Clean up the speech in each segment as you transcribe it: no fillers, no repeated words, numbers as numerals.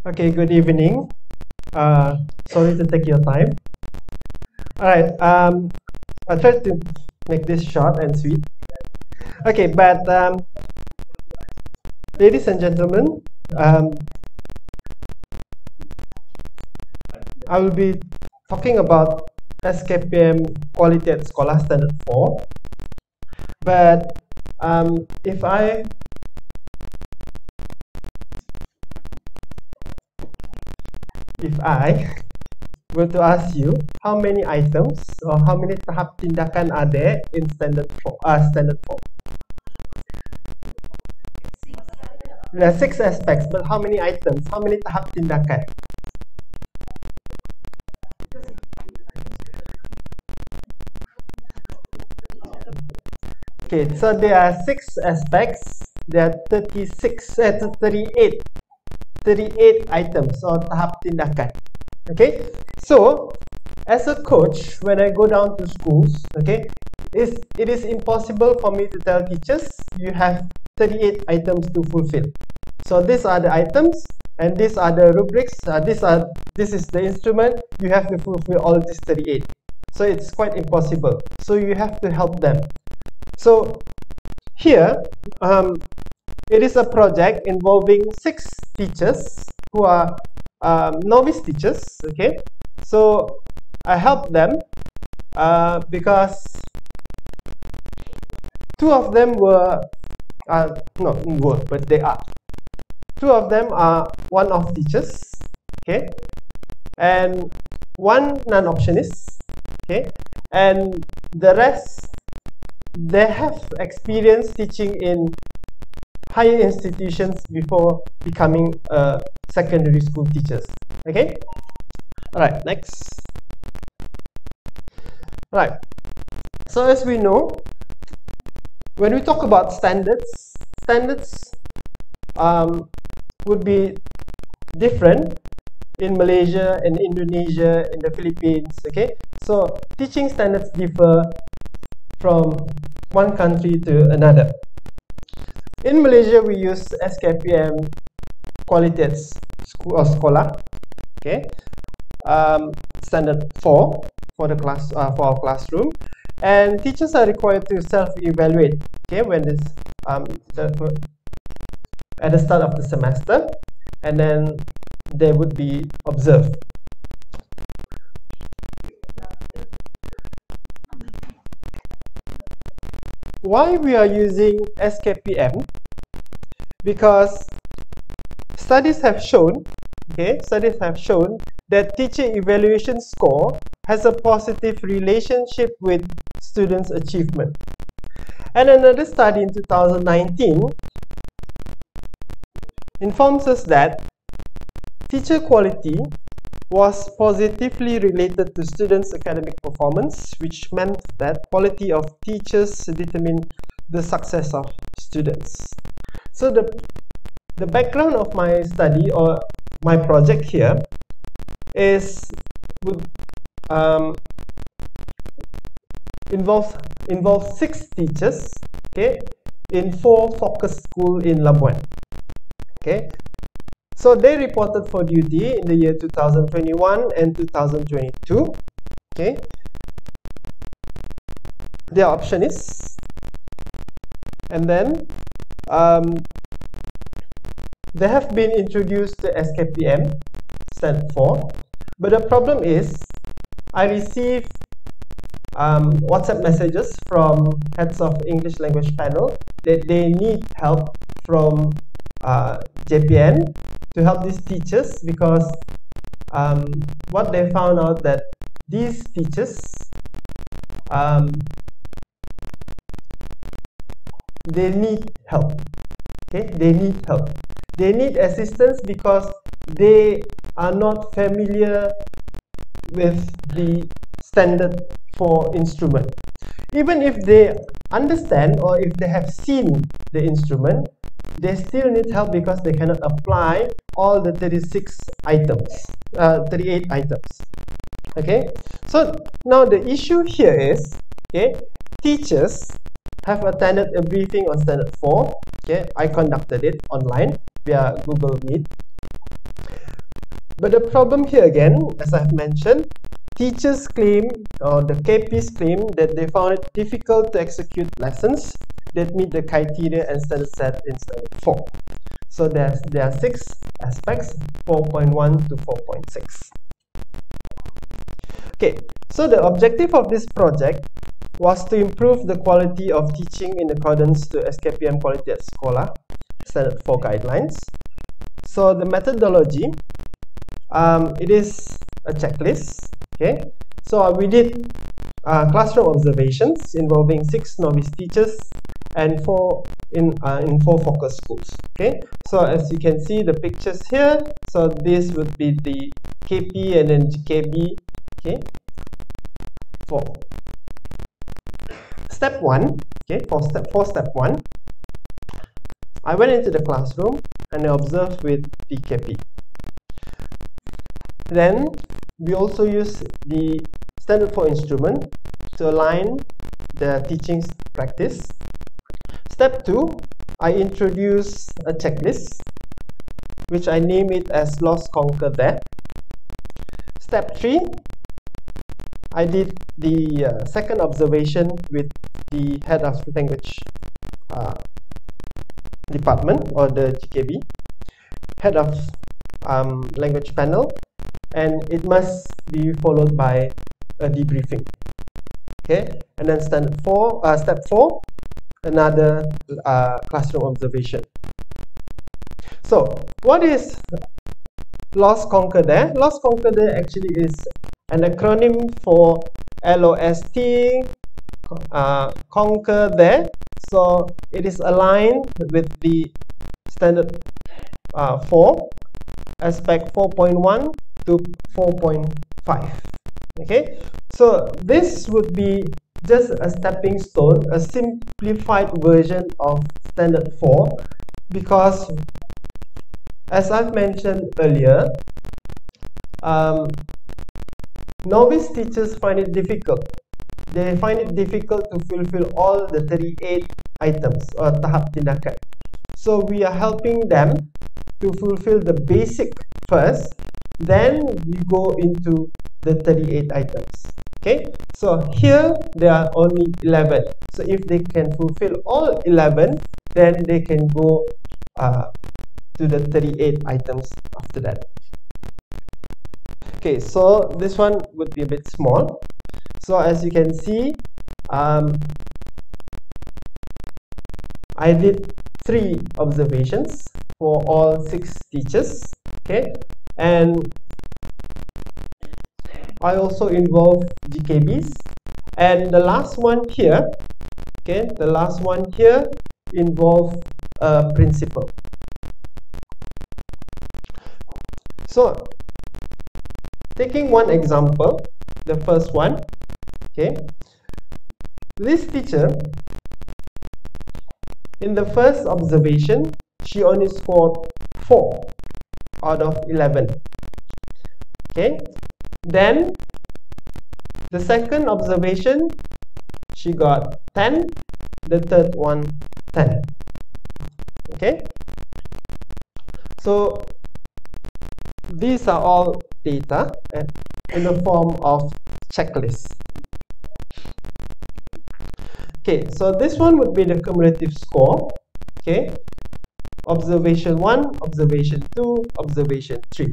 Okay, good evening. Sorry to take your time. All right, I'll try to make this short and sweet. Okay, but ladies and gentlemen, I will be talking about SKPM Quality at Sekolah Standard 4. But if I were to ask you how many items or how many tahap tindakan are there in standard 4? There are 6 aspects, but how many items? How many tahap tindakan? Okay, so there are 6 aspects. There are 38 items or tahap tindakan. Okay, so as a coach, when I go down to schools, okay, it is impossible for me to tell teachers you have 38 items to fulfill. So these are the items and these are the rubrics. This is the instrument. You have to fulfill all these 38. So it's quite impossible. So you have to help them. So here, it is a project involving 6 teachers who are novice teachers. Okay, so I help them because 2 of them were not were, but they are. 2 of them are one-off teachers. Okay, and 1 non-optionist. Okay, and the rest, they have experience teaching in higher institutions before becoming secondary school teachers. Okay, all right, next. All right, so as we know, when we talk about standards would be different in Malaysia, in Indonesia, in the Philippines. Okay, so teaching standards differ from one country to another. In Malaysia, we use SKPM Quality at Sekolah, okay, standard 4 for the class for our classroom, and teachers are required to self-evaluate. Okay, when this at the start of the semester, and then they would be observed. Why we are using SKPM? Because studies have shown that teacher evaluation score has a positive relationship with students' achievement. And another study in 2019 informs us that teacher quality was positively related to students' academic performance, which meant that quality of teachers determine the success of students. So the background of my study or my project here involves 6 teachers, okay, in 4 focus schools in Labuan. Okay, so they reported for duty in the year 2021 and 2022. Okay, their option is, and then they have been introduced to SKPM standard 4, but the problem is I receive WhatsApp messages from heads of English language panel that they need help from JPN to help these teachers, because what they found out that these teachers they need help. Okay, they need assistance because they are not familiar with the standard 4 instrument. Even if they understand or if they have seen the instrument, they still need help because they cannot apply all the 38 items. Okay, so now the issue here is, okay, teachers have attended a briefing on standard 4. Okay, I conducted it online via Google Meet. But the problem here again, as I've mentioned, teachers claim, or the KPs claim, that they found it difficult to execute lessons that meet the criteria and standard set in standard 4. So there are 6 aspects, 4.1 to 4.6. Okay, so the objective of this project was to improve the quality of teaching in accordance to SKPM Quality at Sekolah Standard 4 guidelines. So the methodology, it is a checklist. Okay, so we did classroom observations involving 6 novice teachers and 4 in 4 focus schools. Okay, so as you can see the pictures here, so this would be the KP and then GKB. Okay, for step 1, okay, for step 1, I went into the classroom and I observed with the KP. Then we also use the standard 4 instrument to align the teaching practice. Step 2, I introduce a checklist which I name it as Lost, Conquer, There. Step 3, I did the second observation with the head of language department, or the GKB, head of language panel, and it must be followed by a debriefing. Okay, and then step 4, another classroom observation. So what is Lost, Conquer, There? Lost, Conquer, There actually is an acronym for LOST, Conquer, There. So it is aligned with the standard 4, aspect 4.1 to 4.5. Okay, so this would be just a stepping stone, a simplified version of standard 4, because as I've mentioned earlier, novice teachers find it difficult. They find it difficult to fulfill all the 38 items or tahap tindakan. So we are helping them to fulfill the basic first, then we go into the 38 items. Okay, so here there are only 11. So if they can fulfill all 11, then they can go to the 38 items after that. Okay, so this one would be a bit small. So as you can see, I did 3 observations for all 6 teachers. Okay, and I also involve GKBs, and the last one here, okay, the last one here involve a principal. So taking one example, the first one, okay, this teacher, in the first observation, she only scored 4 out of 11. Okay, then the second observation, she got 10, the third one 10. Okay, so these are all data in the form of checklist. Okay, so this one would be the cumulative score. Okay, observation 1, observation 2, observation 3.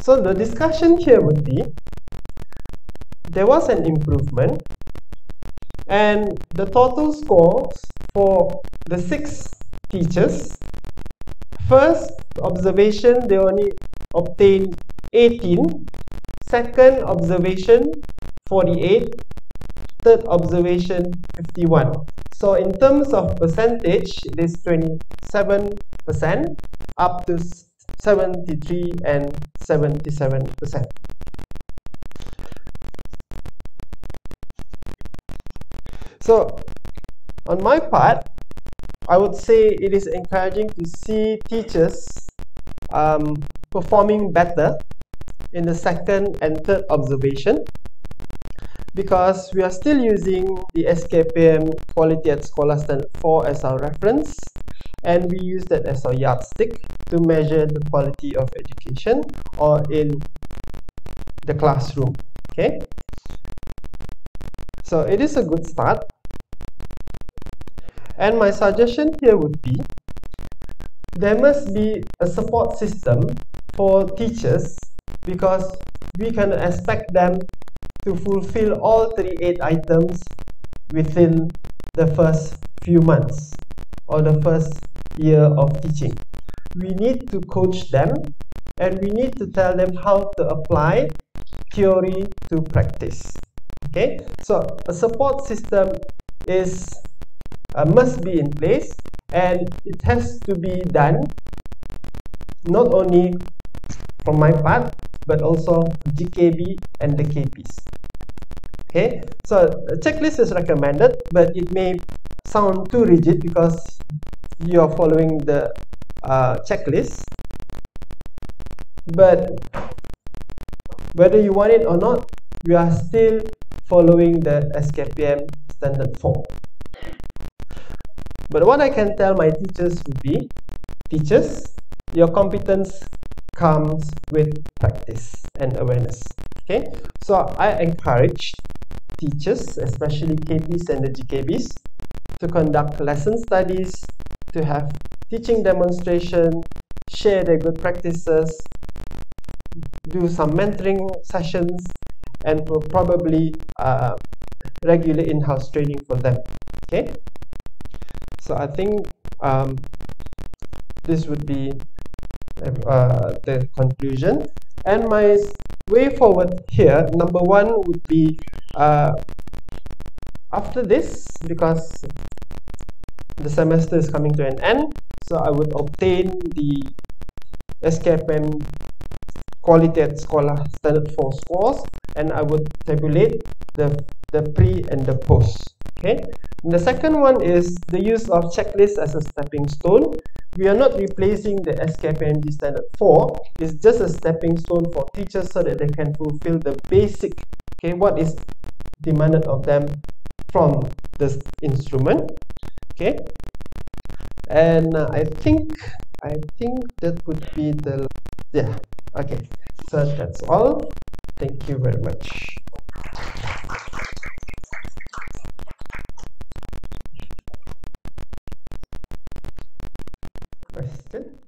So the discussion here would be, there was an improvement, and the total scores for the 6 teachers, first observation they only obtained 18, second observation 48, third observation 51. So in terms of percentage, it is 27% up to 73 and 77%. So on my part, I would say it is encouraging to see teachers performing better in the second and third observation, because we are still using the SKPM Quality at Sekolah Standard 4 as our reference, and we use that as our yardstick to measure the quality of education or in the classroom. Okay, so it is a good start, and my suggestion here would be there must be a support system for teachers, because we can expect them to fulfill all 38 items within the first few months or the first year of teaching. We need to coach them, and we need to tell them how to apply theory to practice. Okay, so a support system is must be in place, and it has to be done not only from my part but also GKB and the KPs. Okay, so a checklist is recommended, but it may sound too rigid because you are following the checklist. But whether you want it or not, we are still following the SKPM standard 4. But what I can tell my teachers would be, teachers, your competence comes with practice and awareness. Okay, so I encourage teachers, especially KPs and the GKBs, to conduct lesson studies, to have teaching demonstration, share their good practices, do some mentoring sessions, and probably regular in-house training for them. Okay, so I think this would be the conclusion, and my way forward here, number one would be after this, because the semester is coming to an end, so I would obtain the SKPM Quality at Sekolah Standard 4 scores, and I would tabulate the pre and the post. Okay, and the second one is the use of checklist as a stepping stone. We are not replacing the SKPMG Standard 4. It's just a stepping stone for teachers so that they can fulfill the basic, okay, what is demanded of them from this instrument. Okay, and I think that would be the, yeah, okay, so that's all. Thank you very much. Question?